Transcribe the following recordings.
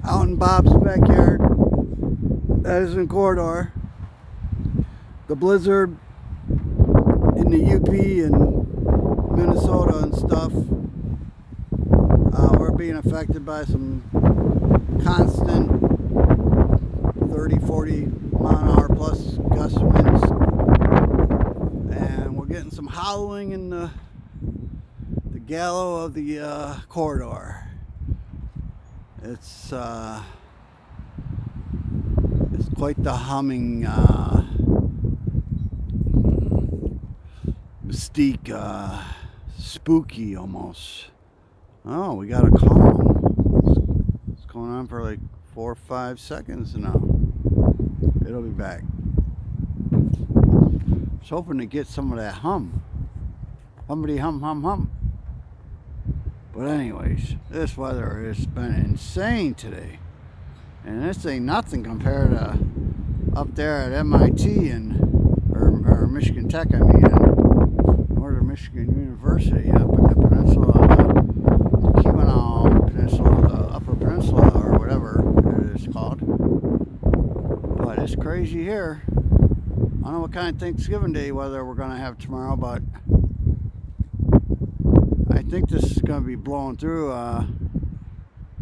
out in Bob's backyard. That is in Corridor. The blizzard in the UP and Minnesota and stuff. We're being affected by some constant 30, 40 mile an hour plus gust winds. And we're getting some howling in the gallow of the corridor. It's quite the humming mystique, spooky almost. Oh, we got a call. It's going on for like 4 or 5 seconds now. It'll be back. I was hoping to get some of that hum. Hummity hum hum hum. But anyways, this weather has been insane today. And this ain't nothing compared to up there at MIT or Michigan Tech, I mean, Northern Michigan University up in the peninsula, the Keweenaw Peninsula, the Upper Peninsula, or whatever it is called. But it's crazy here. I don't know what kind of Thanksgiving Day weather we're going to have tomorrow, but I think this is going to be blowing through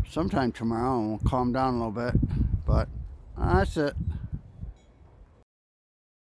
sometime tomorrow and we'll calm down a little bit. But that's it.